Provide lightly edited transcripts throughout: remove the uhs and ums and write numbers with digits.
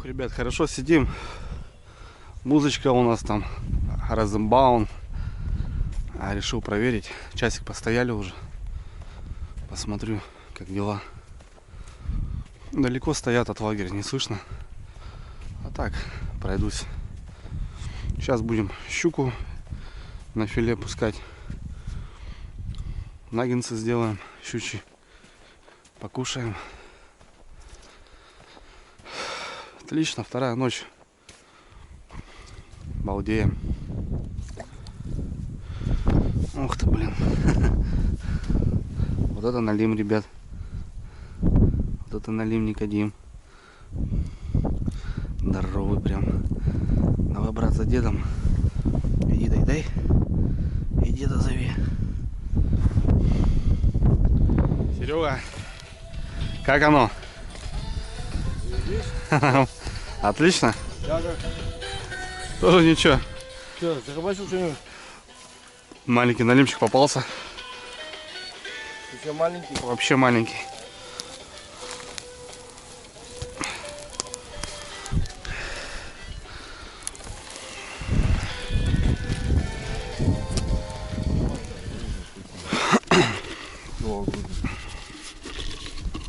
Ох, ребят, хорошо сидим. Музычка у нас там, Розенбаум. Решил проверить. Часик постояли уже. Посмотрю, как дела. Далеко стоят от лагеря, не слышно. А так, пройдусь. Сейчас будем щуку на филе пускать. Наггинсы сделаем, щучьи. Покушаем. Отлично, вторая ночь. Балдеем. Ух ты, блин. Вот это налим, ребят. Вот это налим, Никодим. Здоровый прям. Давай, брат, за дедом. Иди, дай. И деда зови. Серега, как оно? Отлично? Да. Тоже ничего. Что, захватил что-нибудь? Маленький налимчик попался. Ты что, маленький? Вообще маленький.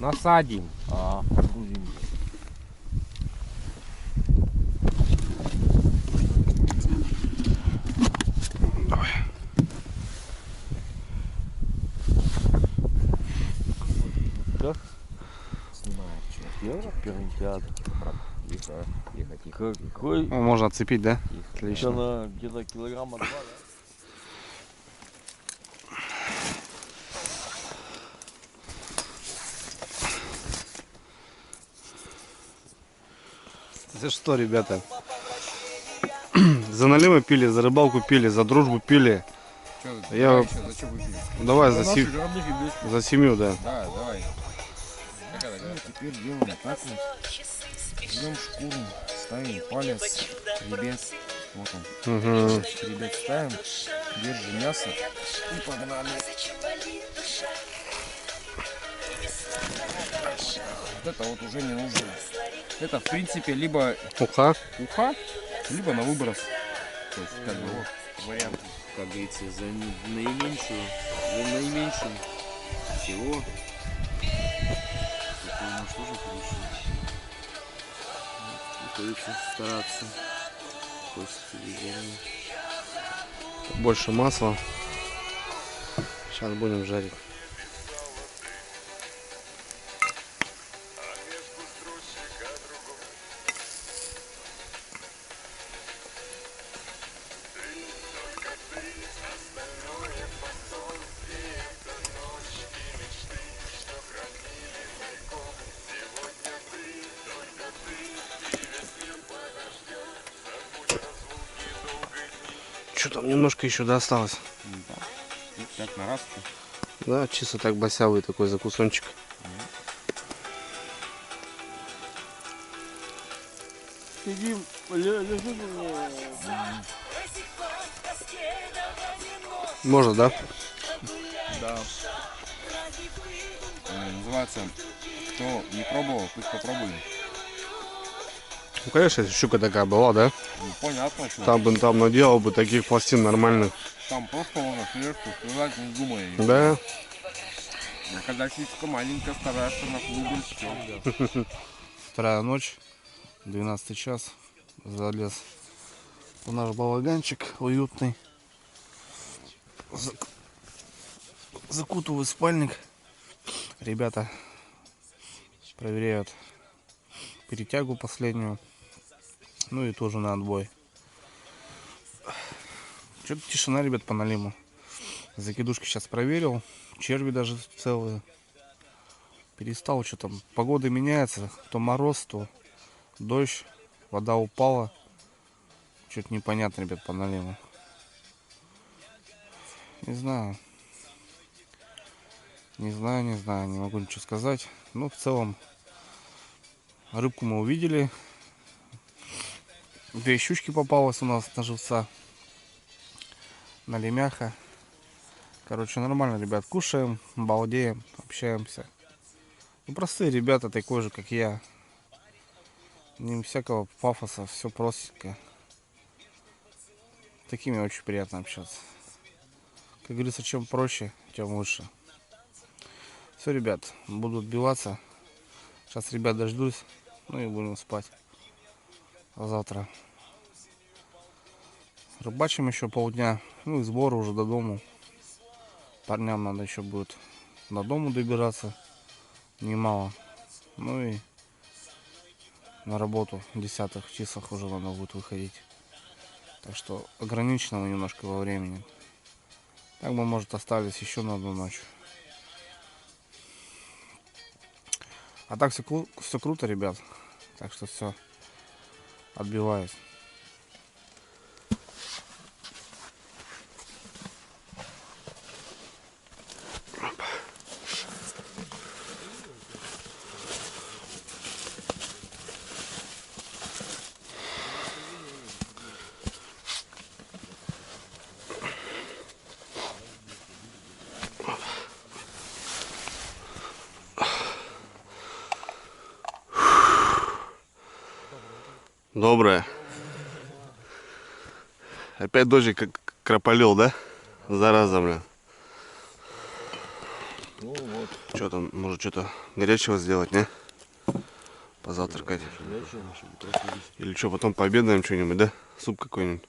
Насадим. Грузим. Давай. Как? Снимает, что? Евро? Пирамидиада. Тихо. Какой? Можно отцепить, да? Отлично. Она где-то килограмма 2, да? За что, ребята? За наливы пили, за рыбалку пили, за дружбу пили. Чё, за что выпили? Давай За за наших родных и близких. за семью, да. Да, давай. Теперь делаем так вот. Берем шкуру, ставим палец, хребет. Вот он. Угу. Хребет ставим, держим мясо и погнали. Вот это вот уже не нужно. Это в принципе либо Уха. уха, либо на выброс. То есть как бы вот вариант. Как говорится, за наименьшую, за наименьшим всего. Такое может тоже хорошо. Приходится стараться. Хочется здоровья. Больше масла. Сейчас будем жарить. Что там немножко еще досталось? Так на раз. Да, чисто так босявый такой закусончик. Сидим, лежим. Можно, да? Да. Называется, кто не пробовал, пусть попробует. Ну, конечно, если щука такая была, да? Ну, понятно, что Там наделал бы таких пластин нормальных. там просто можно сверху сказать, не думай. Да? А когда щучка маленькая, стараешься на клубе, все. Вторая ночь, 12 час. Залез в наш балаганчик уютный. Закутываю спальник. Ребята проверяют перетягу последнюю. Ну и тоже на отбой. Что-то тишина, ребят, по налиму. Закидушки сейчас проверил. Черви даже целые. Перестал, что там. Погода меняется. То мороз, то дождь. Вода упала. Что-то непонятно, ребят, по налиму. Не знаю. Не могу ничего сказать. Ну, в целом, рыбку мы увидели. 2 щучки попалось у нас на живца. На лемяха. Короче, нормально, ребят. Кушаем, балдеем, общаемся. Ну, простые ребята, такой же, как я. Не всякого пафоса, все простенько. С такими очень приятно общаться. Как говорится, чем проще, тем лучше. Все, ребят, буду отбиваться. Сейчас ребят дождусь, ну и будем спать. А завтра рыбачим еще полдня, ну и сбор уже до дому. Парням надо еще будет до дому добираться немало. Ну и на работу в 10 часах уже надо будет выходить. Так что ограничено мы немножко во времени. Так мы, может, остались еще на одну ночь. А так все круто, ребят. Так что все, отбиваюсь. Доброе. Опять дождик как крополил, да? Зараза, блин. Ну вот, Что там, может что-то горячего сделать, не? Позавтракать. Или что, потом пообедаем что-нибудь, да? Суп какой-нибудь.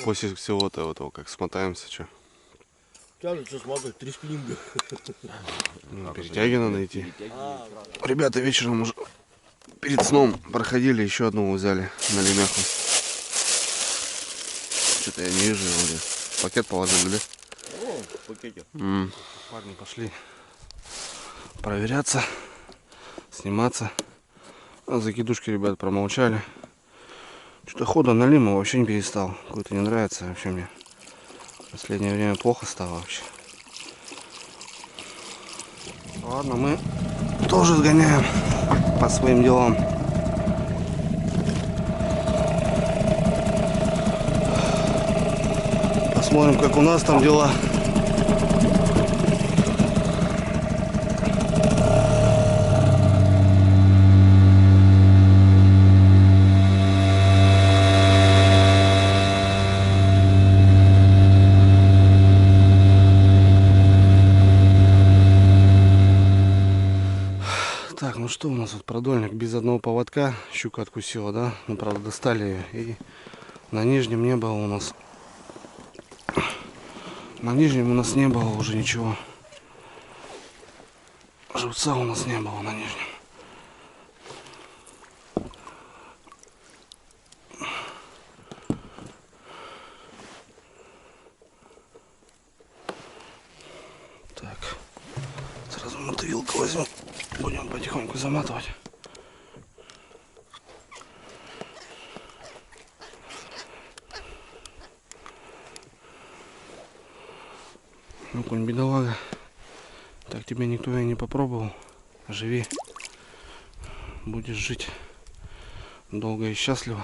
После всего-то этого, как смотаемся, что? тянут, что смотрят, 3 спиннинга. Перетяги надо идти. Ребята вечером уже перед сном проходили, еще одну взяли на лемеху. Что-то я не вижу его, где. Пакет положили, да? О, в пакете. Парни пошли проверяться, сниматься. А закидушки, ребят, промолчали. Что-то хода на лиму вообще не перестал. Какой-то не нравится вообще мне. В последнее время плохо стало вообще. Ладно, мы тоже сгоняем по своим делам. Посмотрим, как у нас там дела. Так, ну что у нас вот продольник без одного поводка, щука откусила, да? Ну, правда, достали ее. И на нижнем не было у нас. На нижнем у нас не было уже ничего. Живца у нас не было на нижнем. Так, сразу мотовилку возьмем. Будем потихоньку заматывать. Ну, конь бедолага. Так тебя никто и не попробовал. Живи. Будешь жить долго и счастливо.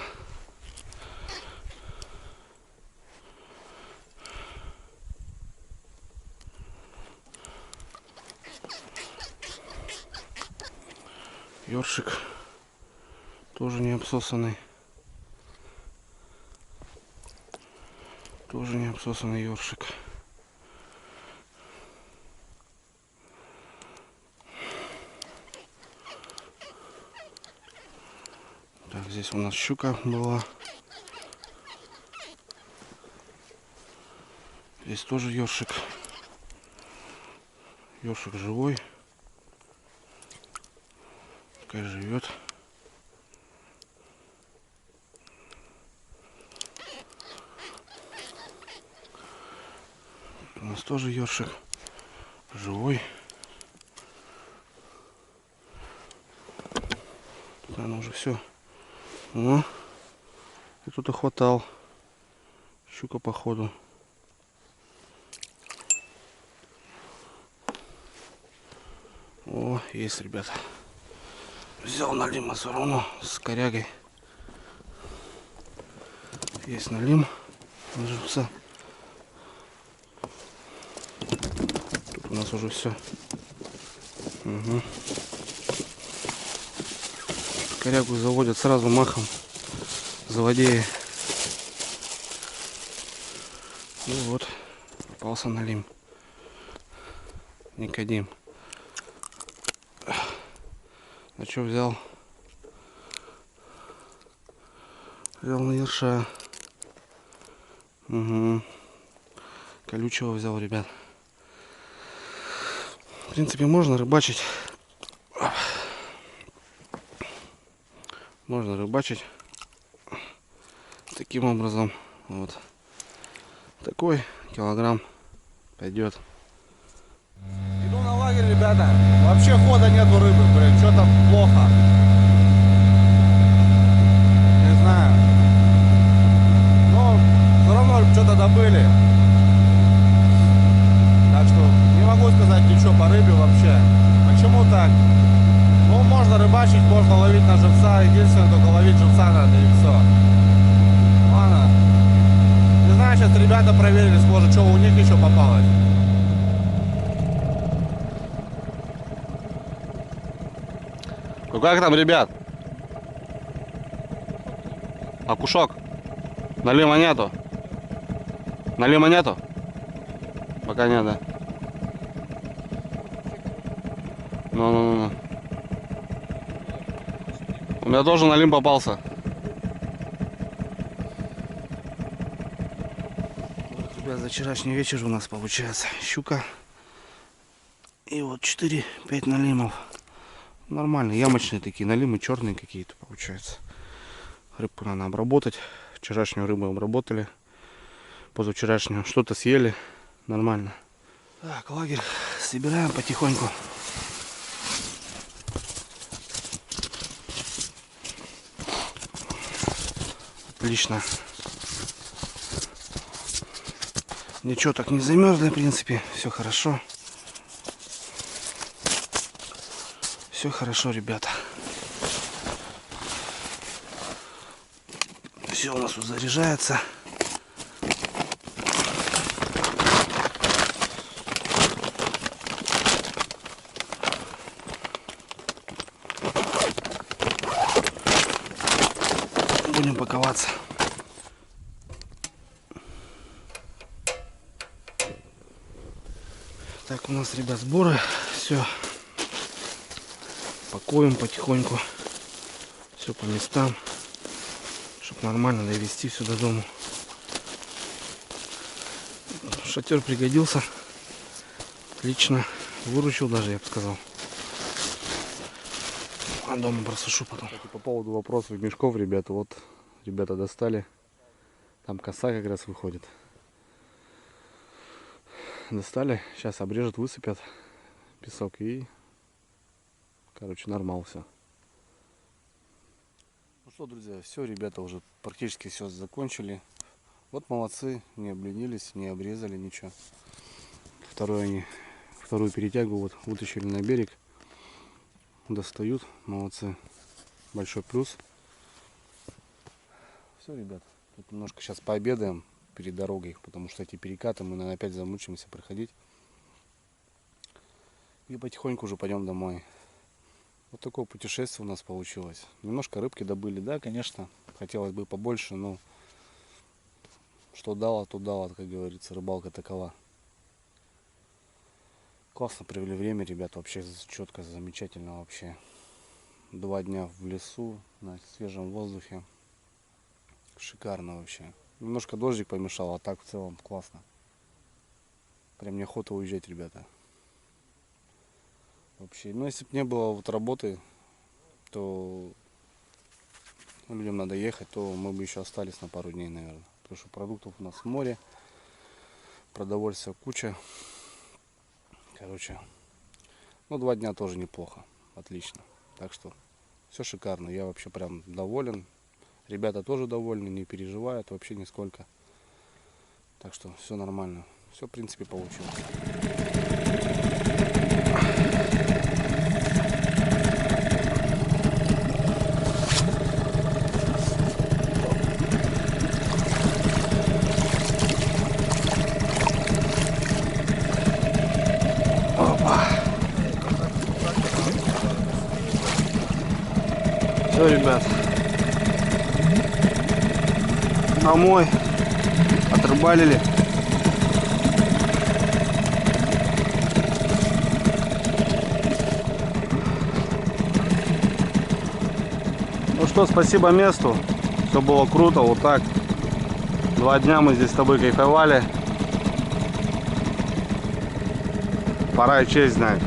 Ёршик тоже не обсосанный. Тоже не обсосанный ёршик. Так, здесь у нас щука была. Здесь тоже ёршик. Ёршик живой. Пускай живет. У нас тоже ёршик живой. Тут, наверное, уже все. О, и тут хватал. Щука походу. О, есть, ребята. Взял налим равно с корягой. Есть налим на живца. Тут у нас уже все. Угу. Корягу заводят сразу махом. Заводея. И вот попался налим. Никодим. А что взял? Взял на ерша. Угу. Колючего взял, ребят. В принципе, можно рыбачить. Можно рыбачить таким образом. Вот. Такой килограмм пойдет. Иду на лагерь, ребята. Вообще хода нету рыбы, блин. Что-то плохо. Не знаю. Но все равно что-то добыли. Так что не могу сказать ничего по рыбе вообще. Почему так? Ну, можно рыбачить, можно ловить на живца. Единственное, только ловить живца надо, и все. Ладно. Не знаю, сейчас ребята проверили, сможет, что у них еще попалось. Ну как там, ребят? Окушок? Налима нету? Налима нету? Пока нет, да? Ну. У меня тоже налим попался. Вот, ребят, за вчерашний вечер у нас получается щука. И вот 4-5 налимов. Нормальные, ямочные такие налимы, черные какие-то получаются. Рыбку надо обработать. Вчерашнюю рыбу обработали. Позавчерашнюю что-то съели. Нормально. Так, лагерь собираем потихоньку. Отлично. Ничего так не замерзли, в принципе. Все хорошо. Все хорошо, ребята. Все у нас тут заряжается. Будем паковаться. Так, у нас, ребят, сборы. Все. Пакуем потихоньку. Все по местам. Чтобы нормально довести все до дома. Шатер пригодился. Отлично. Выручил даже, я бы сказал. А дома просушу потом. По поводу вопросов мешков, ребята. Вот ребята достали. Там коса как раз выходит. Достали. Сейчас обрежут, высыпят песок и... Короче, нормал все. Ну что, друзья, все, ребята уже практически все закончили. Вот молодцы, не обленились, не обрезали ничего. Вторую перетягу вот вытащили на берег. Достают, молодцы. Большой плюс. Все, ребят, тут немножко сейчас пообедаем перед дорогой, потому что эти перекаты мы, наверное, опять замучимся проходить. И потихоньку уже пойдем домой. Вот такое путешествие у нас получилось. Немножко рыбки добыли, да, конечно. Хотелось бы побольше, но что дало, то дало, как говорится, рыбалка такова. Классно провели время, ребята, вообще четко, замечательно вообще. 2 дня в лесу, на свежем воздухе. Шикарно вообще. Немножко дождик помешал, а так в целом классно. Прям неохота уезжать, ребята. Вообще, ну если бы не было вот работы, то людям надо ехать, то мы бы еще остались на пару дней, наверное. Потому что продуктов у нас в море, продовольствия куча. Короче, ну 2 дня тоже неплохо, отлично. Так что все шикарно, я вообще прям доволен. Ребята тоже довольны, не переживают вообще нисколько. Так что все нормально, все в принципе получилось. Все, ребят. Домой. Отрыбалили. Ну что, спасибо месту. Все было круто, вот так. 2 дня мы здесь с тобой кайфовали. Пора и честь знать.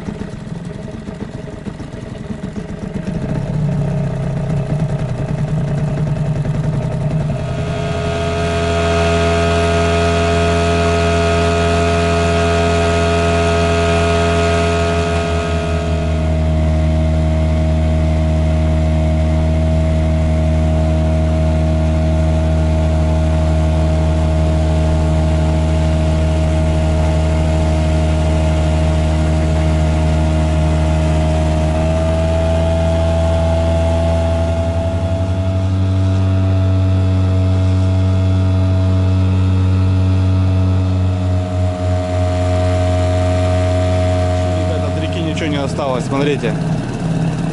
Ребята, от реки ничего не осталось, смотрите.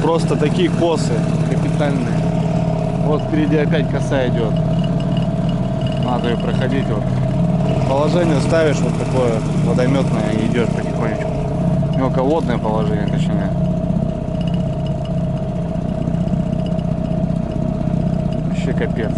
Просто такие косы капитальные. Вот впереди опять коса идет. Надо ее проходить. Вот. Положение ставишь вот такое водометное и идешь потихонечку. Мелководное положение, точнее. Вообще капец.